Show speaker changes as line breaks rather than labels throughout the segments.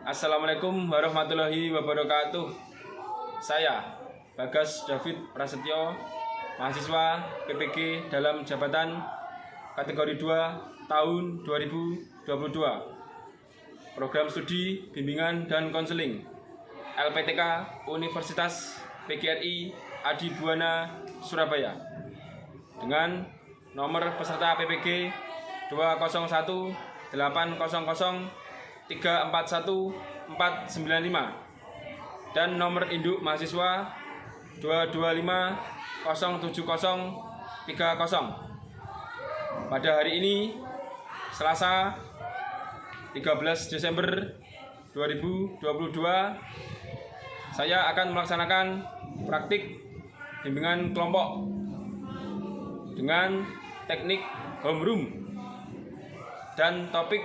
Assalamualaikum warahmatullahi wabarakatuh. Saya Bagas David Prasetyo, mahasiswa PPG dalam jabatan kategori 2 tahun 2022. Program studi bimbingan dan konseling LPTK Universitas PGRI Adi Buwana Surabaya dengan nomor peserta PPG 201 800 341 495 dan nomor induk mahasiswa 225 070 30. Pada hari ini Selasa 13 Desember 2022 saya akan melaksanakan praktik bimbingan kelompok dengan teknik homeroom dan topik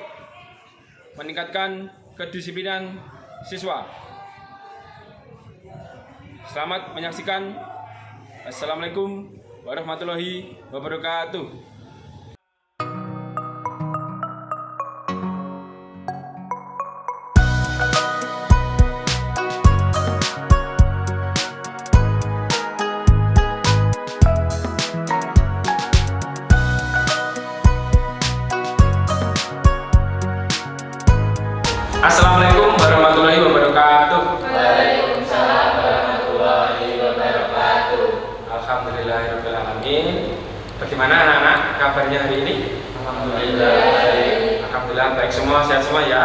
meningkatkan kedisiplinan siswa. Selamat menyaksikan. Assalamualaikum warahmatullahi wabarakatuh. Assalamualaikum warahmatullahi wabarakatuh.
Waalaikumsalam warahmatullahi wabarakatuh.
Alhamdulillahirabbil alamin. Bagaimana anak-anak kabarnya hari ini?
Alhamdulillah baik.
Alhamdulillah baik semua, sehat semua ya.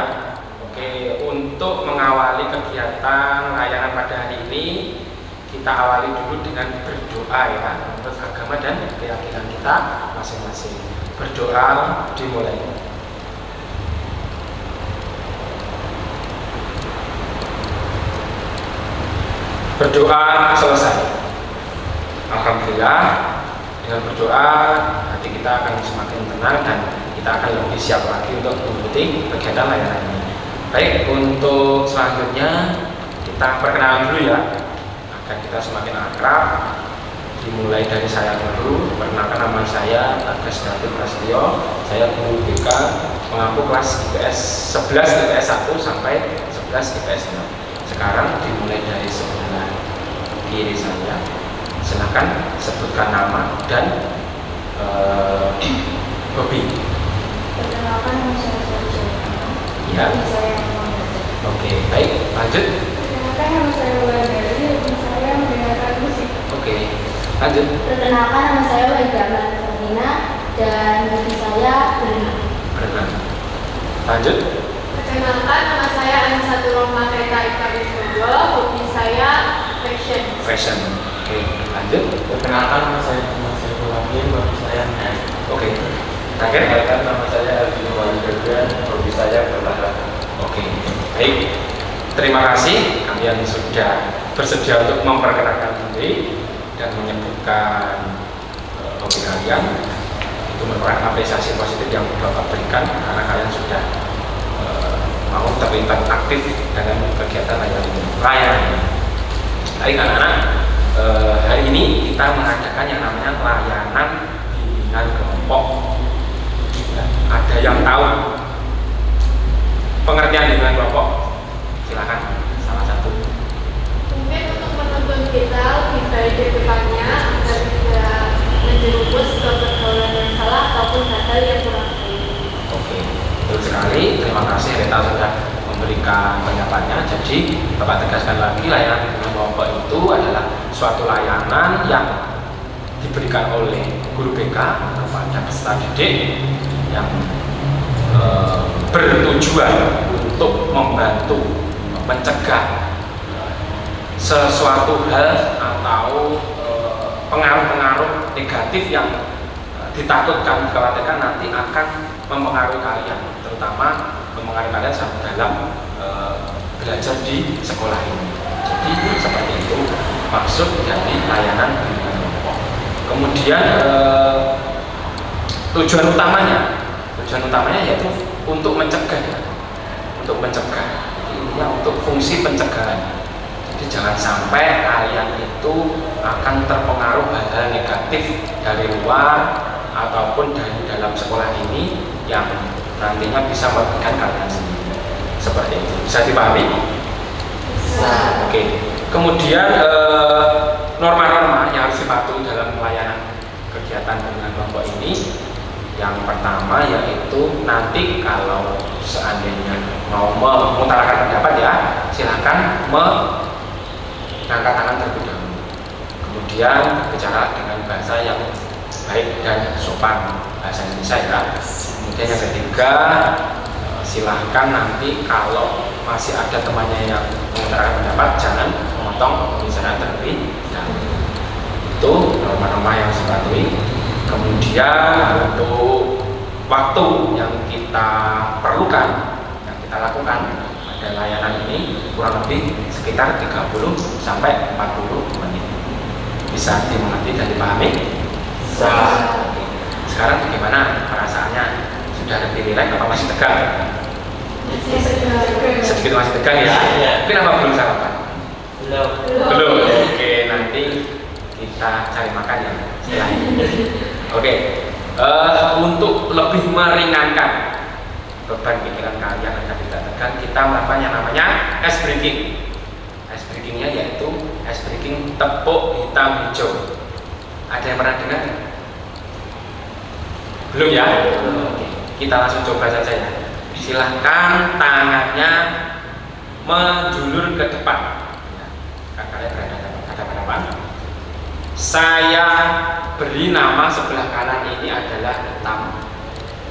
Oke, untuk mengawali kegiatan layanan pada hari ini, kita awali dulu dengan berdoa ya, menurut agama dan keyakinan kita masing-masing. Berdoa dimulai. Berdoa selesai. Alhamdulillah, dengan berdoa hati kita akan semakin tenang dan kita akan lebih siap lagi untuk mengikuti kegiatan layanan ini. Baik, untuk selanjutnya kita perkenalan dulu ya, agar kita semakin akrab. Dimulai dari saya dulu. Perkenalkan, nama saya Bagas David Prasetyo. Saya guru BK mengaku kelas IPS 11 IPS 1 sampai 11 IPS 6. Sekarang dimulai dari sebelah kiri saya. Silakan sebutkan nama dan hobi.
Perkenalkan nama saya Sarjana.
Ya.
Hobi saya mengajar.
Oke, baik. Lanjut.
Perkenalkan nama saya Wulandari. Hobi saya mendengarkan musik.
Oke, lanjut.
Perkenalkan nama saya Wahidahman Farina dan hobi saya berenang.
Berenang. Lanjut.
Perkenalkan nama saya Anisatul Rohmah Reka Ika Wisnujo. Hobi saya fashion.
Oke, lanjut.
Perkenalkan, nama saya Muhammad Saiful Hakim, hobi saya menyanyi.
Oke. Terakhir.
Perkenalkan, nama saya Alvin Walidadan, hobi saya berolahraga.
Oke, baik. Terima kasih kalian sudah bersedia untuk memperkenalkan diri dan menyebutkan hobi kalian. Itu merupakan apresiasi positif yang Bapak berikan karena kalian sudah mau terlibat aktif dalam kegiatan layanan ini. Baik anak-anak, hari ini kita mengadakan yang namanya layanan bimbingan kelompok. Ada yang tahu pengertian bimbingan kelompok? Silakan salah satu.
Mungkin untuk menuntun kita lebih baik kedepannya agar tidak menjerumus ke pergaulan yang salah ataupun hal yang kurang baik.
Oke, betul sekali. Terima kasih Rita sudah memberikan pendapatnya. Jadi Bapak tegaskan lagi, layanan bimbingan kelompok itu adalah suatu layanan yang diberikan oleh guru BK kepada peserta didik yang bertujuan untuk membantu mencegah sesuatu hal atau pengaruh-pengaruh negatif yang ditakutkan, dikhawatirkan nanti akan mempengaruhi kalian, terutama mempengaruhi kalian dalam belajar di sekolah ini. Jadi seperti itu maksud dari layanan bimbingan kelompok. Kemudian tujuan utamanya yaitu untuk mencegah, intinya untuk fungsi pencegahan. Jadi jangan sampai kalian itu akan terpengaruh hal-hal negatif dari luar ataupun dari dalam sekolah ini yang nantinya bisa merugikan kalian sendiri. seperti itu. Bisa dipahami?
Bisa.
Oke. Kemudian norma-norma yang harus dipatuhi dalam pelayanan kegiatan dengan kelompok ini, yang pertama yaitu nanti kalau seandainya mau mengutarakan pendapat ya silahkan mengangkat tangan terlebih dahulu. Kemudian bicara dengan bahasa yang baik dan sopan, bahasa Indonesia ya. Kemudian yang ketiga, silahkan nanti kalau masih ada temannya yang mengutarakan pendapat jangan memotong pembicaraan terlebih dahulu. Itu norma-norma yang harus dipatuhi. Kemudian untuk waktu yang kita perlukan, yang kita lakukan pada layanan ini kurang lebih sekitar 30 sampai 40 menit. Bisa dimengerti dan dipahami?
Bisa.
Oke. Sekarang bagaimana perasaannya? Sudah lebih rileks apa masih tegang? Sedikit masih tegang ya?
Iya.
Kenapa belum sarapan?
Belum.
Belum. Oke, nanti kita cari makan ya setelah ini. Oke. Untuk lebih meringankan beban pikiran kalian agar tidak tegang, kita melakukan yang namanya ice breaking. Ice breakingnya yaitu ice breaking tepuk hitam hijau. Ada yang pernah dengar? Belum ya? Oke. Kita langsung coba saja ya. Silahkan tangannya menjulur ke depan. Kalian berhadapan depan. Saya beri nama sebelah kanan ini adalah hitam,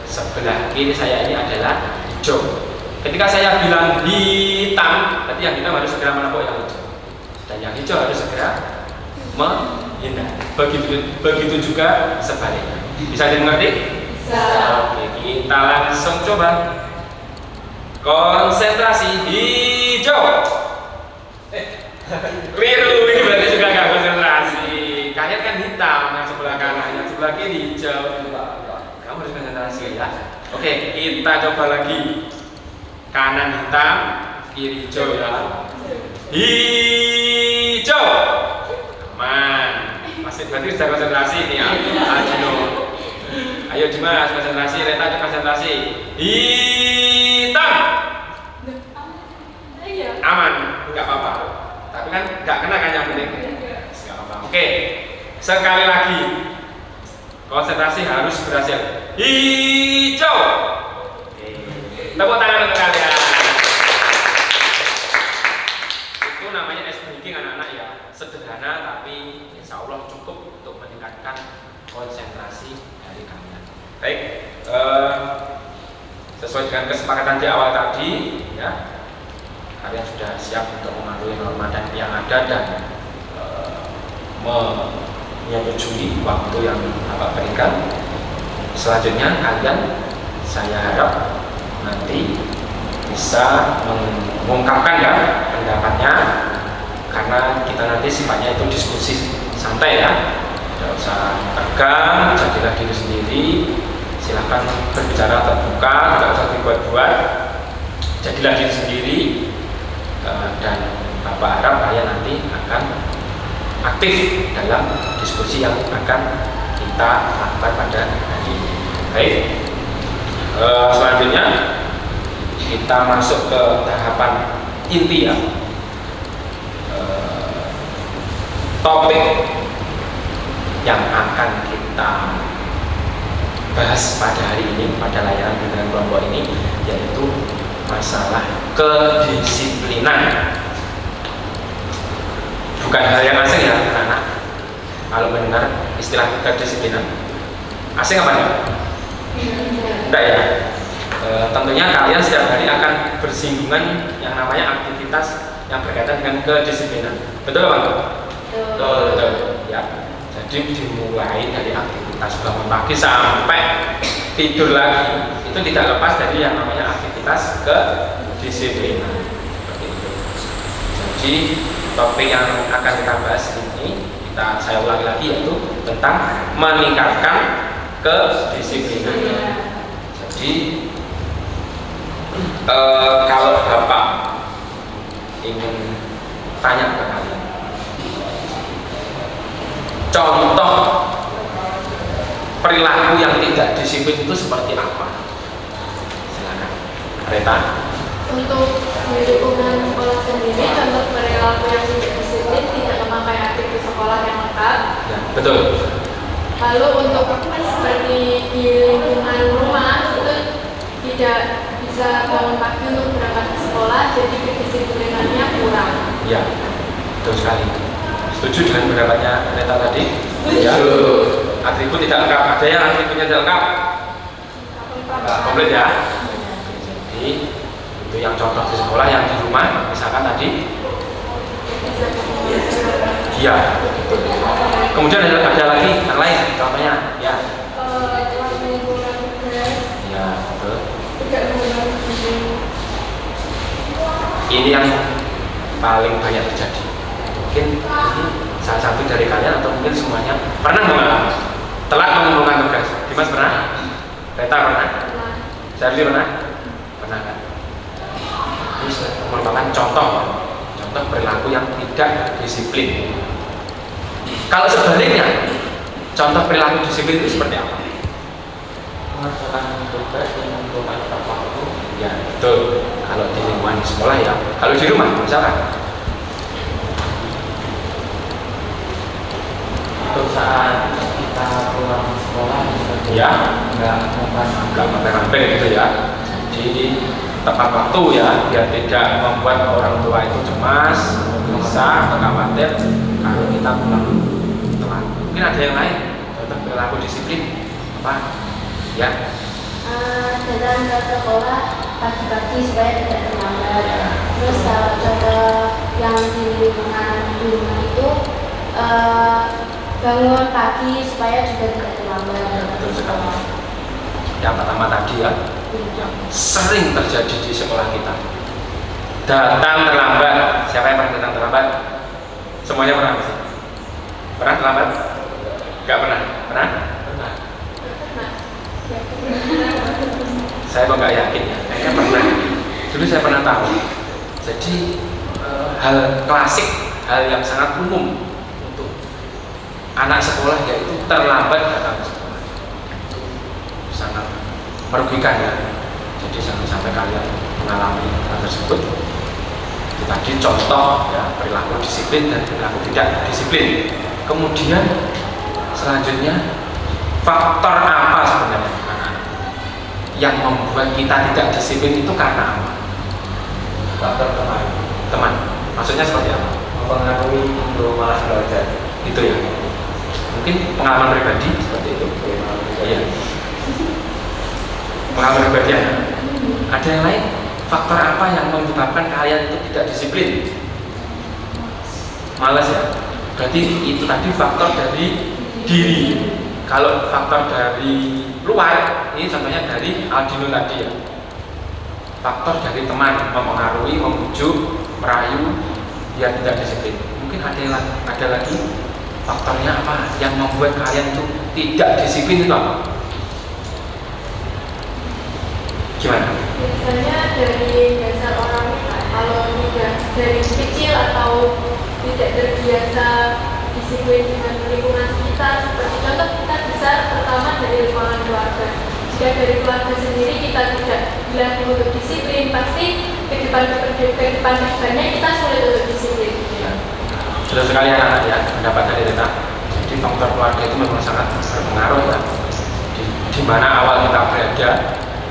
sebelah kiri saya ini adalah hijau. Ketika saya bilang hitam, berarti yang hitam harus segera menepuk yang hijau, dan yang hijau harus segera menghindar. Begitu juga sebaliknya. Bisa dimengerti?
Bisa.
Oke, kita langsung coba. Konsentrasi hijau. Keliru, ini berarti juga nggak konsentrasi. Kalian kan hitam, yang sebelah kanan, yang sebelah kiri hijau. Kamu harus konsentrasi ya. Oke, kita coba lagi. Kanan hitam, kiri hijau ya. Hijau. Aman. Masih berarti sudah konsentrasi ini ya. Ajino. Ayo Dimas konsentrasi, Reta konsentrasi. Hitam. Aman, nggak apa-apa. Tapi kan nggak kena kan yang penting. Nggak apa-apa. Oke, sekali lagi. Konsentrasi harus berhasil. Hijau. Oke. Tepuk tangan untuk kalian. Itu namanya ice breaking anak-anak ya. Sederhana tapi insya Allah cukup untuk meningkatkan konsentrasi dari kalian. Baik, sesuai dengan kesepakatan di awal tadi ya, kalian sudah siap untuk mematuhi norma dan yang ada dan menyetujui waktu yang Bapak berikan. Selanjutnya kalian saya harap nanti bisa mengungkapkan ya pendapatnya, karena kita nanti sifatnya itu diskusi santai ya, tidak usah tegang, jadilah diri sendiri. Silahkan berbicara terbuka, tidak usah dibuat-buat, jadilah diri sendiri. Dan Bapak harap kalian nanti akan aktif dalam diskusi yang akan kita lakukan pada hari ini. Baik, selanjutnya kita masuk ke tahapan inti ya. Topik yang akan kita bahas pada hari ini, pada layanan bimbingan kelompok ini, yaitu masalah kedisiplinan. Bukan hal yang asing ya anak-anak. Kalau mendengar istilah kedisiplinan, asing apa enggak? Enggak ya. Tentunya kalian setiap hari akan bersinggungan yang namanya aktivitas yang berkaitan dengan kedisiplinan. Betul apa? Betul. Ya. Jadi dimulai dari aktivitas bangun pagi sampai tidur lagi, itu tidak lepas dari yang namanya aktivitas kedisiplinan. Seperti itu. Jadi topik yang akan kita bahas ini, saya ulangi lagi, yaitu tentang meningkatkan kedisiplinan. Jadi kalau Bapak ingin tanya ke kalian, contoh perilaku yang tidak disiplin itu seperti apa? Silakan, Reta.
Untuk di lingkungan sekolah sendiri, contoh perilaku yang tidak disiplin, tidak memakai aktivitas sekolah yang lengkap.
Ya, betul.
Lalu untuk seperti di lingkungan rumah itu tidak bisa bangun pagi untuk berangkat ke sekolah, jadi kedisiplinannya kurang.
Ya, betul sekali. Setuju dengan pendapatnya Neta tadi? Ya. Atribut tidak lengkap. Ada yang atributnya tidak lengkap? Komplit ya. Jadi itu yang contoh di sekolah, yang di rumah, misalkan tadi. Iya. Kemudian ada lagi yang lain, contohnya, ya. Ya, betul. Ini yang paling banyak terjadi. Mungkin ini salah satu dari kalian atau mungkin semuanya pernah mengalami telat mengumpulkan tugas. Dimas pernah? Reta pernah? Charlie pernah? Pernah kan? Ini merupakan contoh perilaku yang tidak disiplin. Kalau sebaliknya, contoh perilaku disiplin itu seperti apa?
Mengerjakan tugas dan mengumpulkan tepat waktu.
Ya, betul. Kalau di lingkungan sekolah ya. Kalau di rumah, misalkan.
Untuk saat kita pulang sekolah,
Ya.
nggak
Mampir-mampir gitu ya. Jadi tepat waktu ya, biar tidak membuat orang tua itu cemas, bisa atau khawatir kalau kita pulang telat. Mungkin ada yang lain, contoh perilaku disiplin apa? Ya.
Datang ke sekolah pagi-pagi supaya tidak terlambat.
Ya.
Terus kalau contoh yang di lingkungan rumah itu bangun pagi supaya juga tidak terlambat.
Betul sekali. Yang pertama tadi ya, yang sering terjadi di sekolah kita, datang terlambat. Siapa yang pernah datang terlambat? Semuanya pernah sih? Pernah terlambat? Enggak pernah? Pernah? Pernah. Saya kok nggak yakin ya, kayaknya pernah. Dulu saya pernah tahu. Jadi hal klasik, hal yang sangat umum untuk anak sekolah yaitu terlambat datang ke sekolah. Sangat merugikan ya. Jadi jangan sampai kalian mengalami hal tersebut. Itu tadi contoh ya, perilaku disiplin dan perilaku tidak disiplin. Kemudian selanjutnya faktor apa sebenarnya yang membuat kita tidak disiplin itu karena apa?
faktor
Teman, maksudnya seperti apa?
mempengaruhi untuk malas belajar.
Itu ya. Mungkin pengalaman pribadi seperti itu. Iya. Pengalaman pribadi ya. Ada yang lain? Faktor apa yang menyebabkan kalian itu tidak disiplin? Malas ya. Berarti itu tadi faktor dari diri. Kalau faktor dari luar, ini contohnya dari Aldino tadi ya. Faktor dari teman mempengaruhi, membujuk, merayu, biar tidak disiplin. Mungkin ada lagi faktornya apa yang membuat kalian itu tidak disiplin itu apa? Gimana?
Biasanya dari dasar orangnya, kalau tidak dari kecil atau tidak terbiasa disiplin dengan lingkungan sekitar. Seperti contoh kita bisa pertama dari lingkungan keluarga. Jika dari keluarga sendiri kita tidak dilatih untuk disiplin, pasti kehidupan kita sulit untuk disiplin.
Ya. Sudah sekali anak-anak ya, pendapat dari Rita. Jadi faktor keluarga itu memang sangat berpengaruh ya. Di mana awal kita berada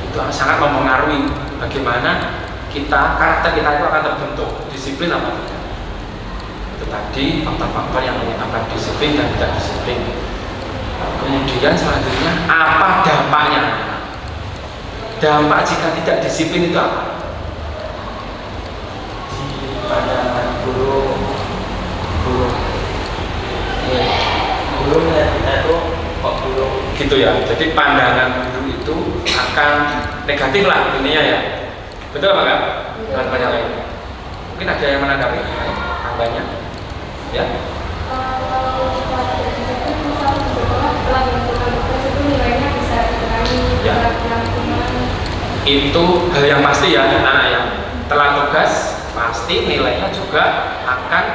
itu sangat mempengaruhi bagaimana karakter kita itu akan terbentuk, disiplin apa tidak. Itu tadi faktor-faktor yang menyebabkan disiplin dan tidak disiplin. Kemudian selanjutnya apa dampaknya? Dampak jika tidak disiplin itu apa?
Pandangan guru melihatnya itu kok guru
Gitu ya. Jadi pandangan guru itu akan negatif lah intinya ya. Betul apa enggak? Banyak lain. Mungkin ada yang menanggapi tambahnya? Ya.
Kalau tidak disiplin, misalnya di sekolah telah menentukan tugas itu nilainya bisa dikurangi,
Ya.
bisa kurang.
Itu hal yang pasti ya anak-anak ya. Telat tugas pasti nilainya juga akan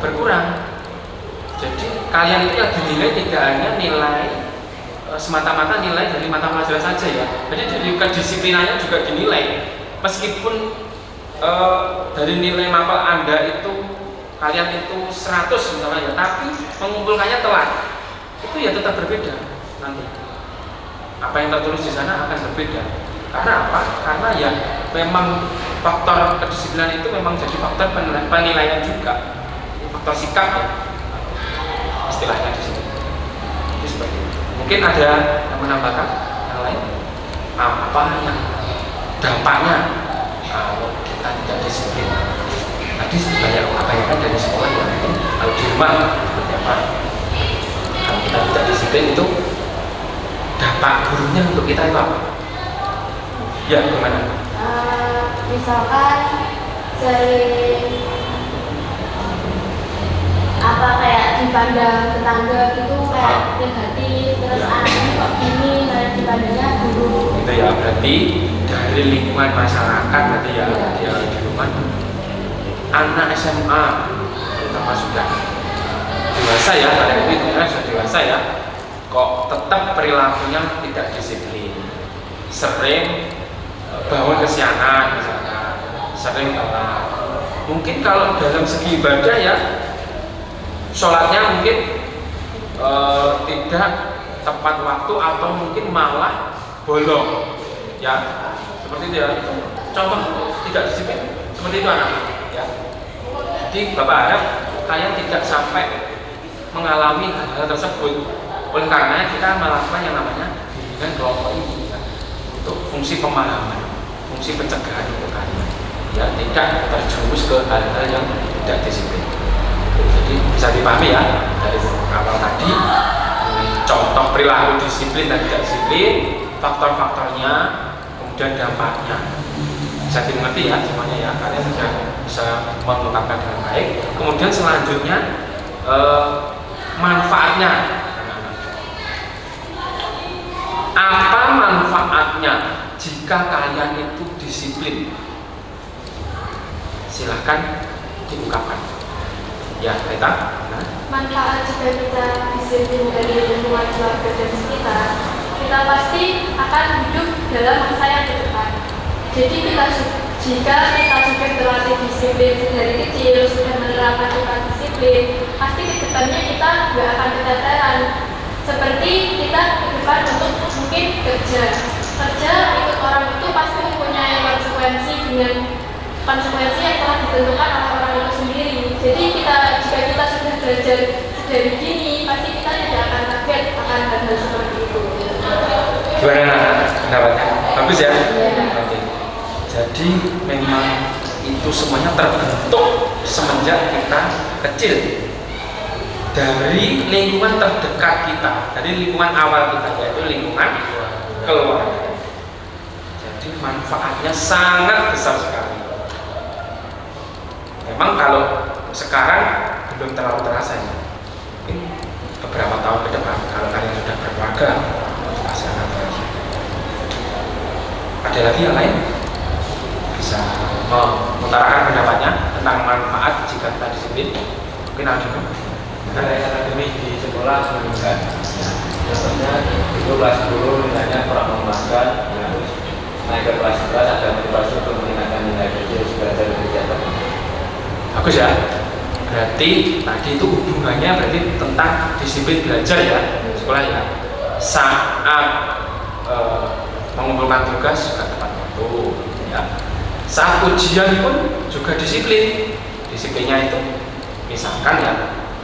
berkurang. Jadi kalian itu yang dinilai tidak hanya nilai semata-mata nilai dari mata pelajaran saja ya. Jadi dari kedisiplinannya juga dinilai. meskipun dari nilai mapel Anda itu kalian itu 100 misalnya ya, tapi mengumpulkannya telat, itu ya tetap berbeda nanti. Apa yang tertulis di sana akan berbeda. Karena apa? Karena ya memang faktor kedisiplinan itu memang jadi faktor penilaian juga, faktor sikap ya, istilahnya di sini. Jadi seperti itu. Mungkin ada yang menambahkan yang lain? Apa yang dampaknya kalau kita tidak disiplin? Tadi banyak kebanyakan dari sekolah ya, mungkin kalau di rumah seperti apa? Kalau kita tidak disiplin itu dampak buruknya untuk kita itu apa? Ya, gimana?
Misalkan sering kayak dipandang tetangga gitu kayak negatif, terus anaknya kok gini, kayak dipandangnya buruk.
Itu ya berarti dari lingkungan masyarakat berarti ya, dia di rumah anak SMA terutama sudah dewasa ya, pada itu sudah dewasa ya, kok tetap perilakunya tidak disiplin, sering bawa kesianan misalnya, sering telat. Mungkin kalau dalam segi ibadah ya, sholatnya mungkin tidak tepat waktu atau mungkin malah bolong ya, seperti itu ya. Contoh tidak disiplin seperti itu anak ya. Jadi Bapak harap kalian tidak sampai mengalami hal-hal tersebut. Oleh karena kita melakukan yang namanya bimbingan kelompok ini ya, untuk fungsi pemahaman, fungsi pencegahan untuk kalian ya, tidak terjerumus ke hal-hal yang tidak disiplin. Jadi bisa dipahami ya dari awal tadi, contoh perilaku disiplin dan tidak disiplin, faktor-faktornya, kemudian dampaknya bisa dimengerti ya semuanya ya, kalian sudah bisa mengungkapkan dengan baik. Kemudian selanjutnya manfaatnya, apa manfaatnya jika kalian itu disiplin? Silahkan diungkapkan ya, kita
manfaat jika kita disiplin dari lingkungan keluarga dan sekitar, kita pasti akan hidup dalam masa yang ke depan. Jadi jika kita sudah terlatih disiplin dari kecil, sudah menerapkan disiplin, pasti ke depannya kita nggak akan keteteran. Seperti kita ke depan untuk mungkin kerja ikut orang itu pasti mempunyai konsekuensi dengan konsekuensi yang telah ditentukan oleh orang itu sendiri. Jadi jika kita sudah belajar dari dini, pasti kita tidak akan kaget akan hal-hal seperti itu.
Gimana pendapatnya? Bagus ya? Oke. Jadi memang itu semuanya terbentuk semenjak kita kecil, dari lingkungan terdekat kita, dari lingkungan awal kita, yaitu lingkungan keluarga. Jadi manfaatnya sangat besar sekali. Memang kalau sekarang belum terlalu terasa ya, mungkin beberapa tahun ke depan kalau kalian sudah berkeluarga pasti akan terasa. Ada lagi yang lain bisa mengutarakan pendapatnya tentang manfaat jika kita disiplin? Mungkin ada juga.
Nilai akademik di sekolah meningkat. Contohnya itu kelas 10 nilainya kurang memuaskan, terus naik ke kelas 11 ada motivasi untuk meningkatkan nilai kecil belajar lebih giat.
Bagus ya. Berarti tadi itu hubungannya berarti tentang disiplin belajar ya, sekolah ya. Saat mengumpulkan tugas juga tepat waktu ya. Saat ujian pun juga disiplin. Disiplinnya itu misalkan ya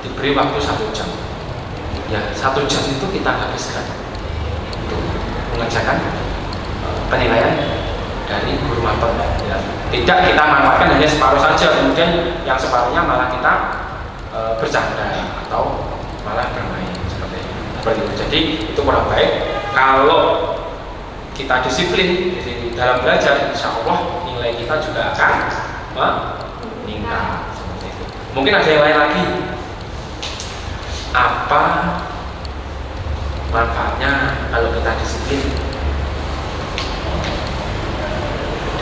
diberi waktu 1 jam. Ya 1 jam itu kita habiskan untuk mengerjakan penilaian dari guru mapel ya. Tidak kita manfaatkan hanya separuh saja, kemudian yang separuhnya malah kita bercanda atau malah bermain seperti itu. Jadi itu kurang baik. Kalau kita disiplin di dalam belajar, insya Allah nilai kita juga akan meningkat seperti itu. Mungkin ada yang lain lagi. Apa manfaatnya kalau kita disiplin?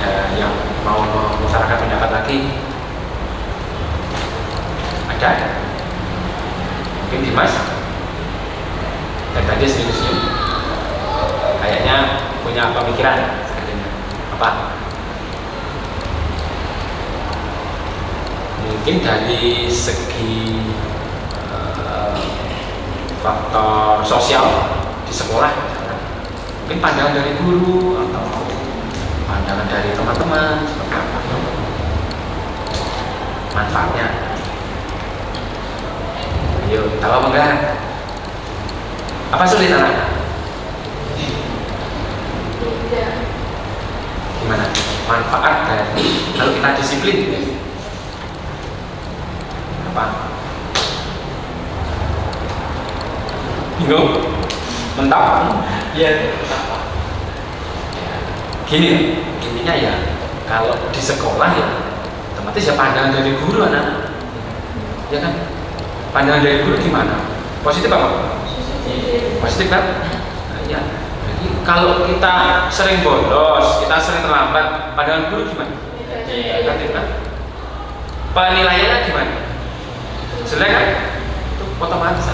Ada yang mau mengutarakan pendapat lagi? Ada? Mungkin Dimas? Dan tadi senyum-senyum kayaknya punya pemikiran sepertinya. Apa? mungkin dari segi faktor sosial di sekolah, mungkin pandangan dari guru atau pandangan dari teman-teman seperti apa manfaatnya. Ayo, tahu apa enggak? Apa sulit anak?
Tidak.
Gimana? Manfaat dari kalau kita disiplin apa? Bingung? Mentok?
Iya.
Gini, intinya ya kalau di sekolah ya otomatis ya pandangan dari guru anak, ya kan? Pandangan dari guru gimana? Positif apa? Positif kan? Nah, ya. Jadi kalau kita sering bolos, kita sering terlambat, pandangan guru gimana? Negatif kan? Penilaiannya gimana? Jelek kan? Itu otomatis.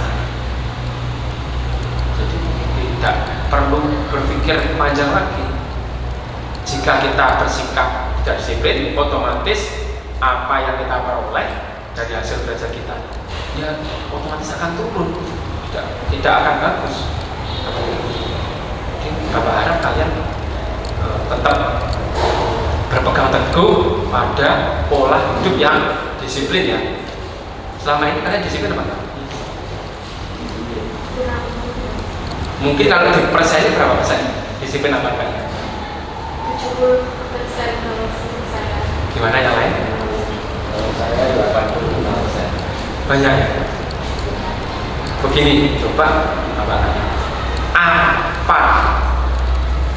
Jadi tidak perlu berpikir panjang lagi. Jika kita bersikap tidak disiplin, otomatis apa yang kita peroleh dari hasil belajar kita ya otomatis akan turun, tidak akan bagus. Jadi Bapak harap kalian tetap berpegang teguh pada pola hidup yang disiplin ya. Selama ini kalian disiplin apa? Mungkin kalau di persen berapa persen disiplin apa kalian?
70% kalau saya.
Gimana yang lain?
Kalau saya 85%.
Banyak ya? Begini, coba apa tanya? Apa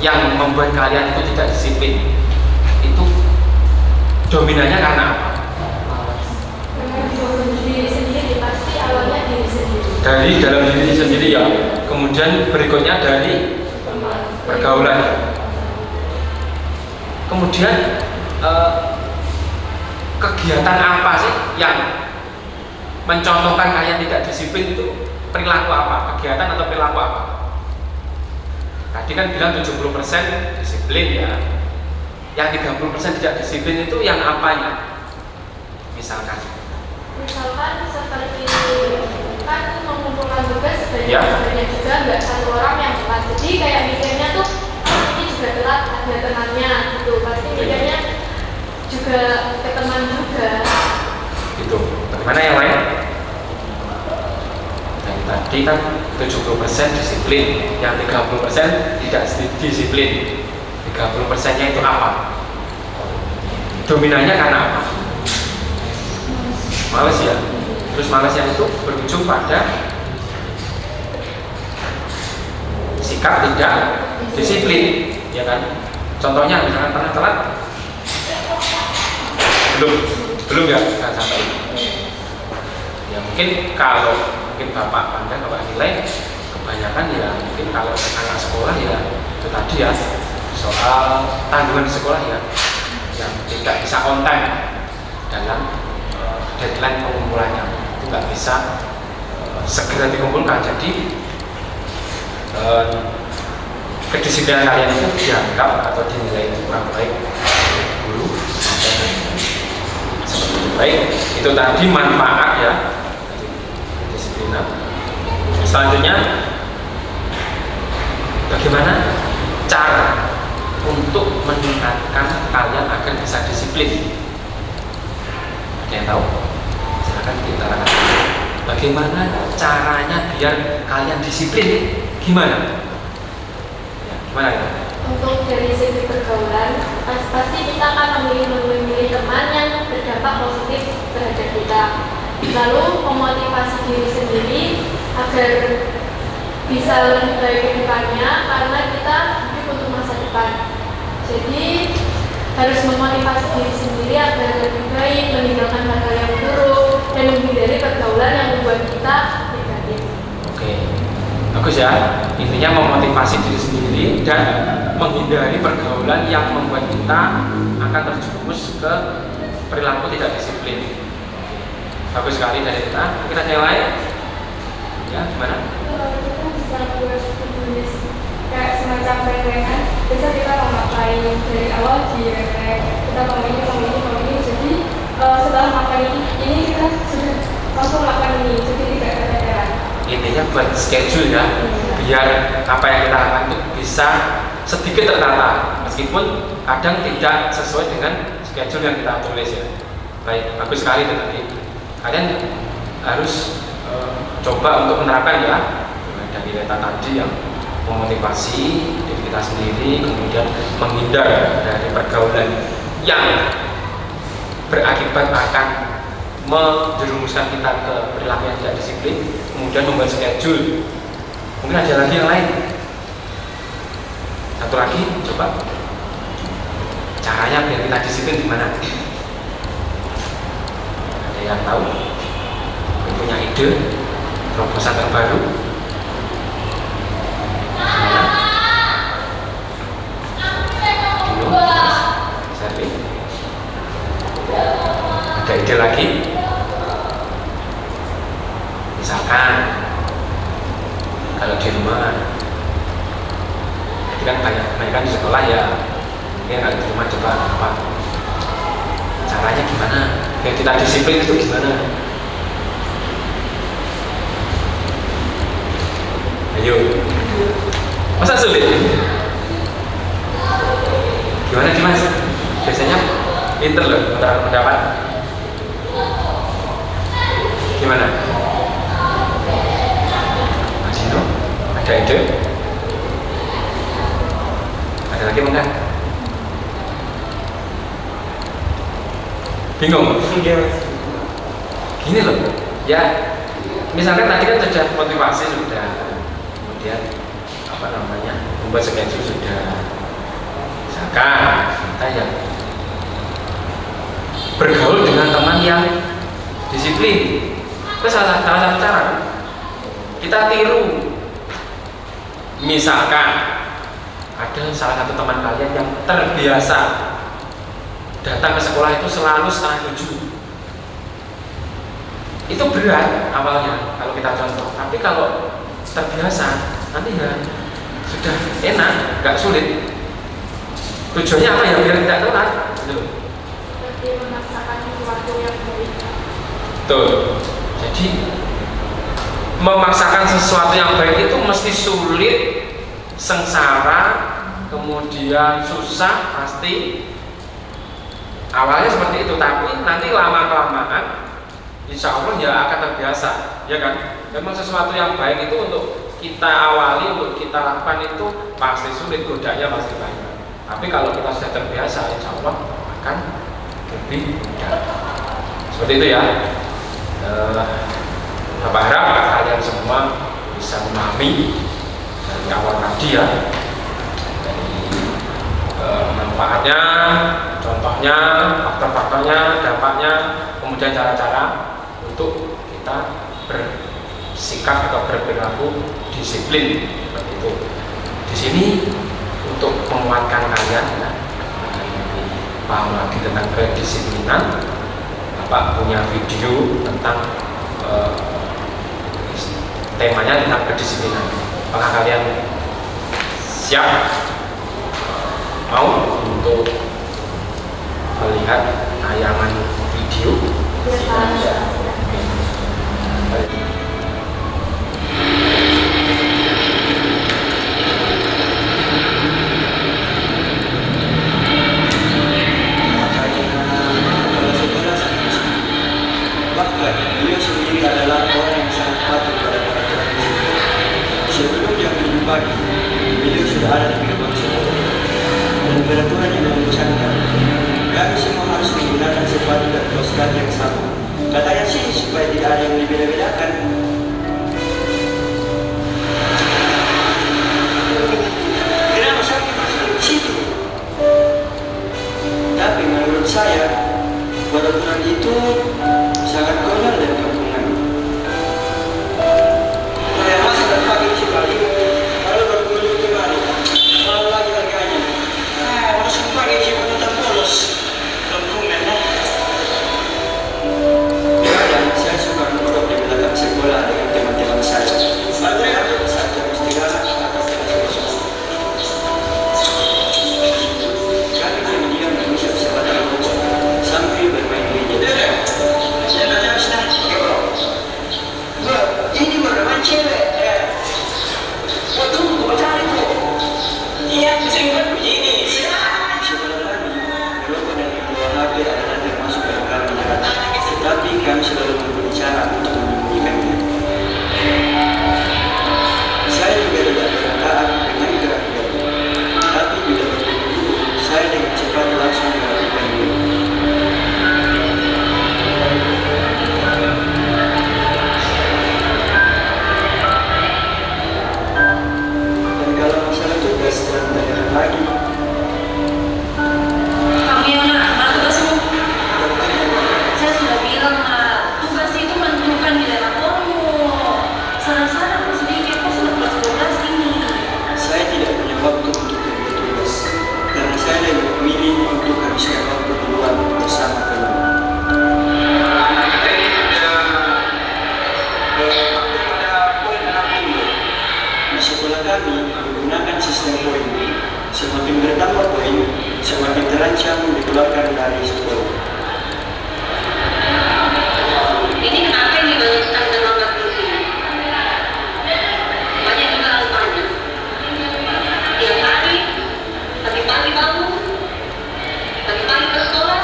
yang membuat kalian itu tidak disiplin? Itu dominannya karena apa?
Diri sendiri, pasti awalnya diri sendiri.
Dari dalam diri sendiri ya. Kemudian berikutnya dari pergaulan. Kemudian kegiatan apa sih yang mencontohkan kalian tidak disiplin itu? Perilaku apa? Kegiatan atau perilaku apa? Tadi kan bilang 70% disiplin ya. Yang 30% tidak disiplin itu yang apanya? Misalkan
seperti kan mengumpulkan tugas
Ya.
sebanyak juga nggak satu orang yang telat. Jadi kayak mikirnya tuh ini juga telat, ada temannya gitu. Pasti mikirnya juga ke teman juga.
gitu. Bagaimana yang lain? Dan tadi kan 70% disiplin, yang 30% tidak disiplin. 30%-nya itu apa? Dominannya karena apa? Males ya. Terus males yang itu berujung pada sikap tidak disiplin, ya kan? Contohnya misalkan pernah telat? Belum ya, jangan sampai. Ya mungkin kalau bapak pandang, bapak nilai kebanyakan ya mungkin kalau anak sekolah ya itu tadi ya soal tanggungan di sekolah ya yang tidak bisa on time dalam deadline pengumpulannya, itu nggak bisa segera dikumpulkan. Jadi kedisiplinan kalian itu dianggap atau dinilai kurang baik oleh guru dan seperti baik. Itu tadi manfaat ya kedisiplinan. Selanjutnya, bagaimana cara untuk meningkatkan kalian agar bisa disiplin? Ada yang tahu? Silakan diutarakan. Bagaimana caranya biar kalian disiplin? Gimana? Ya, gimana ya?
Untuk dari segi pergaulan, pasti kita akan memilih teman yang berdampak positif terhadap kita. Lalu memotivasi diri sendiri agar bisa lebih baik ke depannya, karena kita hidup untuk masa depan. Jadi harus memotivasi diri sendiri agar lebih baik, meninggalkan hal-hal yang buruk dan menghindari pergaulan yang membuat kita negatif.
Oke, bagus ya. Intinya memotivasi diri sendiri dan menghindari pergaulan yang membuat kita akan terjerumus ke perilaku tidak disiplin. Bagus sekali dari kita. Kita nilai. Ya, gimana?
Kita bisa buat tulis kayak semacam rentengan. Bisa kita mau ngapain dari awal di rentengan. Kita mau ini. Jadi setelah makan ini langsung lakukan ini, jadi tidak keteteran.
Intinya buat schedule ya, biar apa yang kita lakukan itu bisa sedikit tertata, meskipun kadang tidak sesuai dengan schedule yang kita tulis ya. Baik, bagus sekali itu tadi. Kalian harus coba untuk menerapkan ya, dari data tadi yang memotivasi diri kita sendiri, kemudian menghindar dari pergaulan yang berakibat akan menjerumuskan kita ke perilaku yang tidak disiplin, kemudian membuat schedule. Mungkin ada lagi yang lain. Satu lagi, coba caranya biar kita disiplin gimana? Ada yang tahu? Punya ide terobosan terbaru? Dulu, Serli, ada ide lagi? Misalkan kalau di rumah, jadi kan banyak di sekolah ya, mungkin kalau di rumah coba apa? Caranya gimana? Biar kita disiplin itu gimana? Ayo, masa sulit? Gimana sih mas? Biasanya pinter loh menurut pendapat. Gimana? Mas Dino, ada ide? Ada lagi enggak? Bingung? Gini loh, ya misalkan tadi kan sudah motivasi sudah, kemudian apa namanya membuat schedule sudah, misalkan kita ya bergaul dengan teman yang disiplin, itu salah satu cara kita tiru. Misalkan ada salah satu teman kalian yang terbiasa datang ke sekolah itu selalu 6:30. Itu berat awalnya kalau kita contoh, tapi kalau terbiasa nanti ya sudah enak, nggak sulit. Tujuannya apa ya? Biar tidak telat gitu.
Seperti memaksakan sesuatu yang baik.
Tuh, jadi memaksakan sesuatu yang baik itu mesti sulit, sengsara, kemudian susah pasti. Awalnya seperti itu, tapi nanti lama-kelamaan insya Allah ya akan terbiasa, ya kan? Memang sesuatu yang baik itu untuk kita awali, untuk kita lakukan itu pasti sulit, godanya pasti banyak. Tapi kalau kita sudah terbiasa, insya Allah akan lebih mudah. Seperti itu ya. Bapak harap kalian semua bisa memahami dari awal tadi ya, dari manfaatnya, contohnya, faktor-faktornya, dampaknya, kemudian cara-cara untuk kita bersikap atau berperilaku disiplin seperti itu. Di sini untuk menguatkan kalian ya, agar lebih paham lagi tentang kedisiplinan, Bapak punya video tentang temanya tentang kedisiplinan. Apakah kalian siap mau untuk melihat tayangan video?
Bahkan beliau sendiri adalah orang yang sangat patuh pada peraturan guru. Sebelum jam 7 pagi, beliau sudah ada di gerbang sekolah. Dan peraturan yang mengucapkan, kami semua harus menggunakan sepatu dan kaos kaki yang sama. Katanya sih supaya tidak ada yang dibeda-bedakan. Kenapa saya masuk di situ? Tapi menurut saya, peraturan itu sangat konyol dan kampungan. Saya masih terpakai isi balik, kalau berkunjung kembali, selalu lagi harganya. Harus pakai isi penutup polos, kampungan lah. Dan saya suka duduk di belakang sekolah dengan teman-teman saya. Baterai saja istirahat atau sesuatu. Kami diam-diam mengusap sebatang pokok sambil bermain gadget. dikeluarkan dari sekolah.
Ini kenapa ini banyak sekali terlambat di sini? Banyak juga rupanya. Tiap hari, pagi-pagi bangun, pagi-pagi ke sekolah.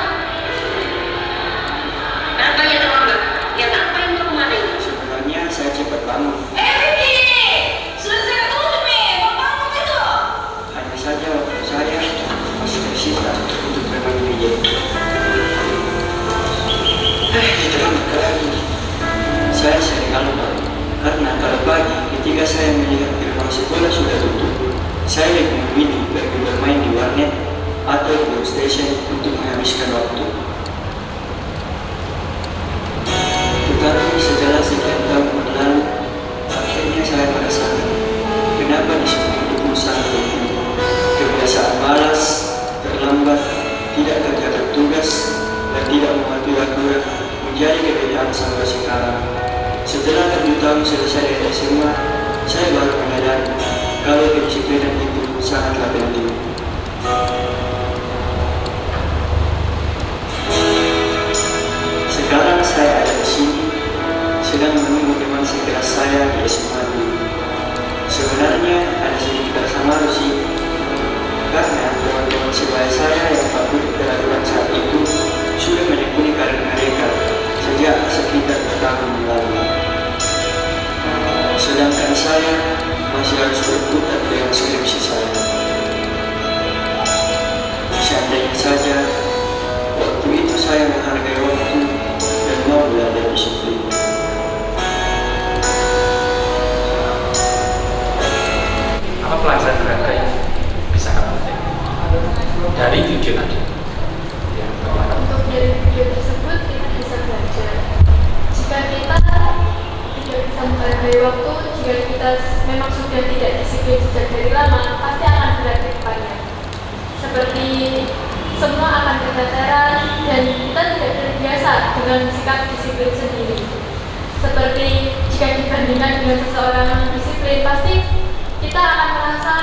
Kenapa banyak terlambat? Ya apa yang mau kemana ini?
Sebenarnya saya cepat bangun.
Selesai tuh nih, mau bangun itu.
Hanya saja waktu saya masih tersisa untuk memang biji. Terlambat lagi. Saya sering lupa karena kalau pagi ketika saya melihat gerbang sekolah sudah tutup, saya lebih memilih pergi bermain di warnet atau di workstation untuk menghabiskan waktu. Tetapi setelah sekian tahun berlalu, akhirnya saya merasakan kenapa disebut hidup sangat penting. Kebiasaan malas, terlambat, tidak kerjakan tugas, dan tidak mematuhi aturan menjadi kebiasaan sampai sekarang. Setelah 7 tahun selesai dari SMA, saya baru menyadari kalau kedisiplinan itu sangatlah penting. Sekarang saya ada di sini, sedang menunggu teman sekelas saya di SMA dulu. Sebenarnya ada sedikit rasa malu sih, karena teman-teman sebaya saya yang patuh peraturan saat itu sudah menekuni karir mereka sejak sekitar tahun lalu. Sedangkan saya masih harus berputar dengan skripsi saya. Seandainya saja waktu itu saya menghargai waktu dan mau belajar disiplin.
Apa pelajaran berharga yang bisa kamu petik dari video tadi? Ya, bagaimana?
Untuk dari video tersebut kita bisa belajar jika kita tidak bisa menghargai waktu, jika kita memang sudah tidak disiplin sejak dari lama, pasti akan berat ke depannya. Seperti semua akan keteteran dan kita tidak terbiasa dengan sikap disiplin sendiri. Seperti jika dibandingkan dengan seseorang yang disiplin, pasti kita akan merasa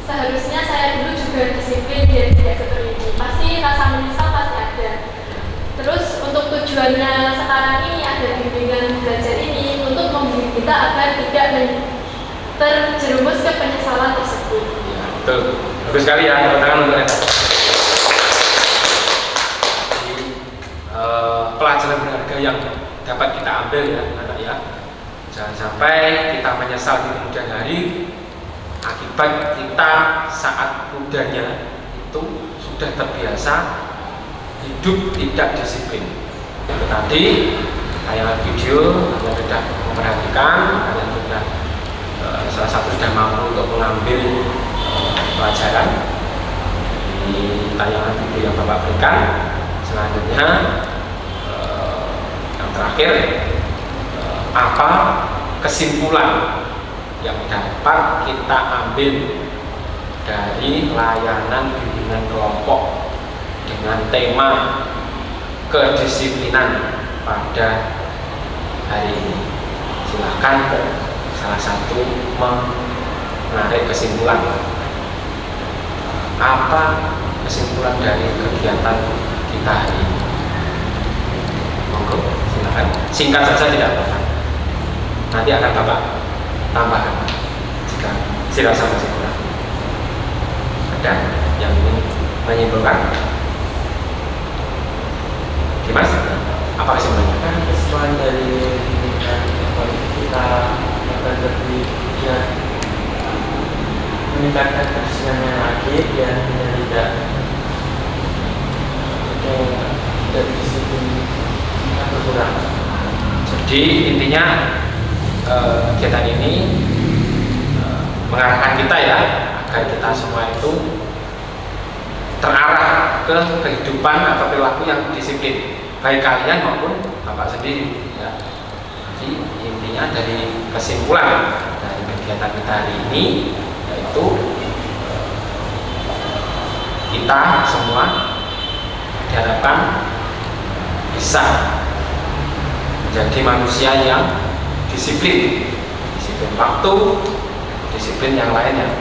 seharusnya saya dulu juga disiplin dan tidak seperti ini. Pasti rasa menyesal pasti ada. Terus untuk tujuannya sekarang ini ada bimbingan belajar ini untuk membimbing kita agar tidak terjerumus ke penyesalan tersebut.
Ya, betul. Bagus sekali ya, tepuk tangan untuk Eta. Pelajaran berharga yang dapat kita ambil ya anak ya. Jangan sampai kita menyesal di kemudian hari akibat kita saat mudanya itu sudah terbiasa hidup tidak disiplin. Itu tadi tayangan video kalian sudah memperhatikan, kalian sudah salah satu sudah mampu untuk mengambil pelajaran di tayangan video yang Bapak berikan. Selanjutnya yang terakhir apa kesimpulan yang dapat kita ambil dari layanan bimbingan kelompok dengan tema kedisiplinan pada hari ini? Silahkan salah satu menarik kesimpulan. Apa kesimpulan dari kegiatan kita hari ini? Monggo, silakan. Singkat saja tidak apa-apa. Nanti akan Bapak tambahkan jika dirasa masih kurang. Ada yang ingin menyimpulkan? Dimas, apa kesimpulannya?
Kan kesimpulan dari kita akan lebih meningkatkan kedisiplinan lagi dan tidak disiplin berkurang.
Jadi intinya kegiatan ini mengarahkan kita ya agar kita semua itu terarah ke kehidupan atau perilaku yang disiplin, baik kalian maupun Bapak sendiri ya. Jadi intinya dari kesimpulan dari kegiatan kita hari ini yaitu kita semua diharapkan bisa menjadi manusia yang disiplin waktu, disiplin yang lainnya.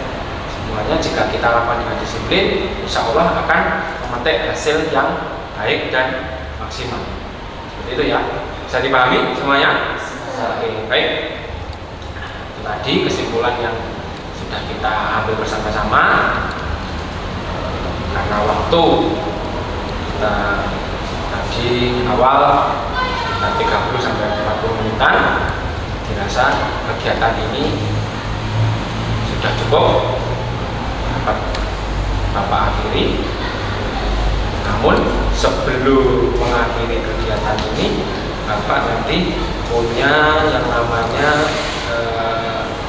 Semuanya jika kita lakukan dengan disiplin, insya Allah akan memetik hasil yang baik dan maksimal. Seperti itu ya. Bisa dipahami semuanya? Oke, baik. Itu tadi kesimpulan yang sudah kita ambil bersama-sama. Karena waktu kita tadi awal sekitar 30 sampai 40 menitan, dirasa kegiatan ini sudah cukup dapat Bapak akhiri. Namun sebelum mengakhiri kegiatan ini, Bapak nanti punya yang namanya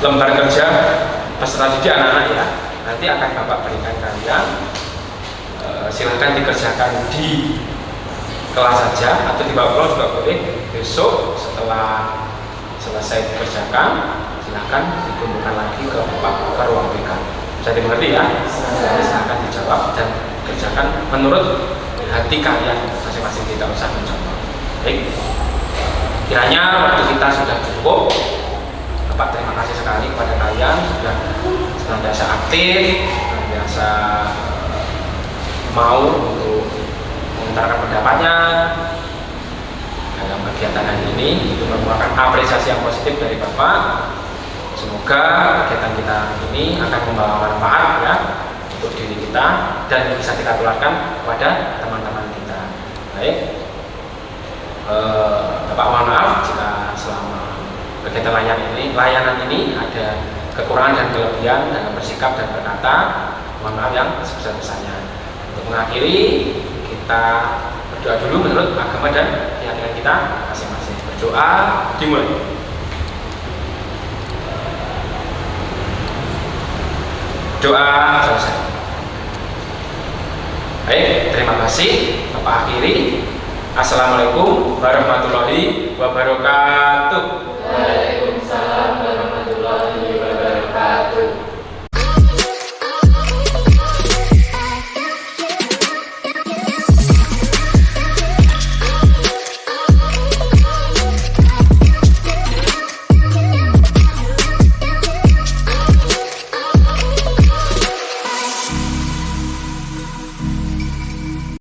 lembar kerja peserta didik anak-anak ya. Nanti akan Bapak berikan kalian. Silahkan dikerjakan di kelas saja atau dibawa pulang juga boleh. Besok setelah selesai dikerjakan, silahkan dikumpulkan lagi ke ruang BK. Bisa dimengerti ya? Silahkan dijawab dan kerjakan menurut hati kalian masing-masing, tidak usah mencoba. Baik, kiranya waktu kita sudah cukup. Bapak terima kasih sekali kepada kalian sudah senantiasa aktif, senantiasa mau untuk mengutarakan pendapatnya dalam kegiatan hari ini. Itu merupakan apresiasi yang positif dari Bapak. Semoga kegiatan kita ini akan membawa manfaat ya untuk diri kita dan bisa kita tularkan kepada teman-teman kita. Baik, Bapak mohon maaf jika selama kegiatan layanan ini ada kekurangan dan kelebihan dalam bersikap dan berkata. Mohon maaf yang sebesar-besarnya. Untuk mengakhiri, kita berdoa dulu menurut agama dan keyakinan kita masing-masing. Berdoa dimulai. Doa selesai. Baik, terima kasih. Bapak akhiri. Assalamualaikum warahmatullahi wabarakatuh.